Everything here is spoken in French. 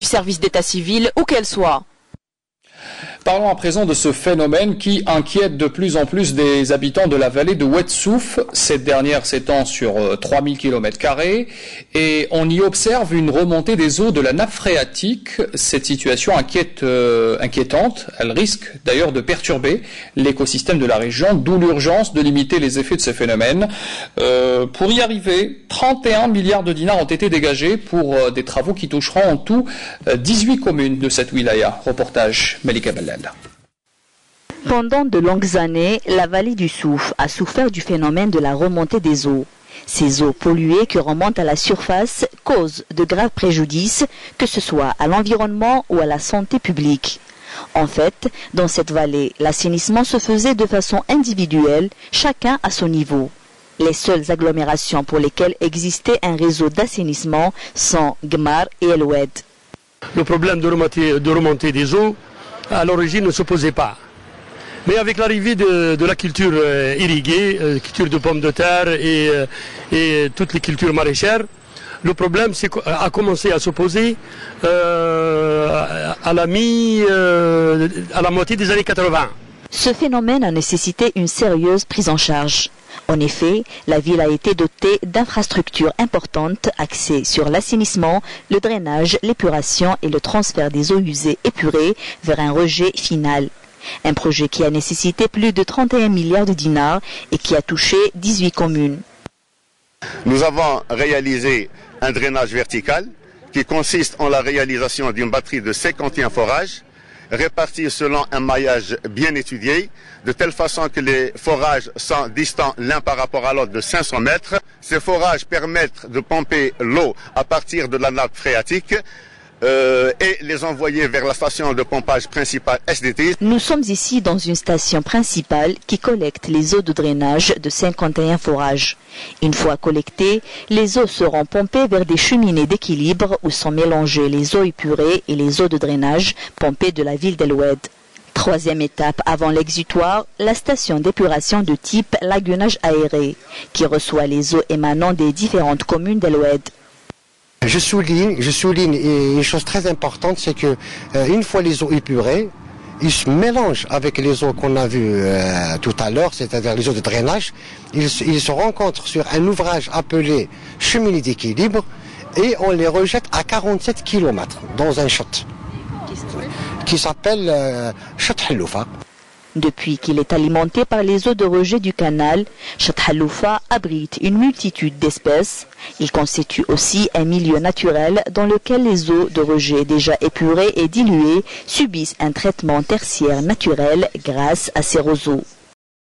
du service d'état civil, où qu'elle soit. Parlons à présent de ce phénomène qui inquiète de plus en plus des habitants de la vallée de Oued-Souf. Cette dernière s'étend sur 3000 km² et on y observe une remontée des eaux de la nappe phréatique. Cette situation inquiétante, elle risque d'ailleurs de perturber l'écosystème de la région, d'où l'urgence de limiter les effets de ces phénomènes. Pour y arriver, 31 milliards de dinars ont été dégagés pour des travaux qui toucheront en tout 18 communes de cette wilaya. Reportage Malika Bellal. Pendant de longues années, la vallée du Souf a souffert du phénomène de la remontée des eaux. Ces eaux polluées qui remontent à la surface causent de graves préjudices, que ce soit à l'environnement ou à la santé publique. En fait, dans cette vallée, l'assainissement se faisait de façon individuelle, chacun à son niveau. Les seules agglomérations pour lesquelles existait un réseau d'assainissement sont Gmar et El Oued. Le problème de remontée des eaux, à l'origine, ne se posait pas. Mais avec l'arrivée de la culture irriguée, culture de pommes de terre et toutes les cultures maraîchères, le problème a commencé à se poser à la moitié des années 80. Ce phénomène a nécessité une sérieuse prise en charge. En effet, la ville a été dotée d'infrastructures importantes axées sur l'assainissement, le drainage, l'épuration et le transfert des eaux usées épurées vers un rejet final. Un projet qui a nécessité plus de 31 milliards de dinars et qui a touché 18 communes. Nous avons réalisé un drainage vertical qui consiste en la réalisation d'une batterie de 51 forages répartis selon un maillage bien étudié, de telle façon que les forages sont distants l'un par rapport à l'autre de 500 mètres. Ces forages permettent de pomper l'eau à partir de la nappe phréatique et les envoyer vers la station de pompage principale SDT. Nous sommes ici dans une station principale qui collecte les eaux de drainage de 51 forages. Une fois collectées, les eaux seront pompées vers des cheminées d'équilibre où sont mélangées les eaux épurées et les eaux de drainage pompées de la ville d'El Oued. Troisième étape avant l'exutoire, la station d'épuration de type lagunage aéré qui reçoit les eaux émanant des différentes communes d'El Oued. Je souligne une chose très importante, c'est que une fois les eaux épurées, ils se mélangent avec les eaux qu'on a vues tout à l'heure, c'est-à-dire les eaux de drainage. Ils se rencontrent sur un ouvrage appelé cheminée d'équilibre et on les rejette à 47 km dans un chott qui s'appelle Chott Haloufa. Depuis qu'il est alimenté par les eaux de rejet du canal, Chott Haloufa abrite une multitude d'espèces. Il constitue aussi un milieu naturel dans lequel les eaux de rejet déjà épurées et diluées subissent un traitement tertiaire naturel grâce à ces roseaux.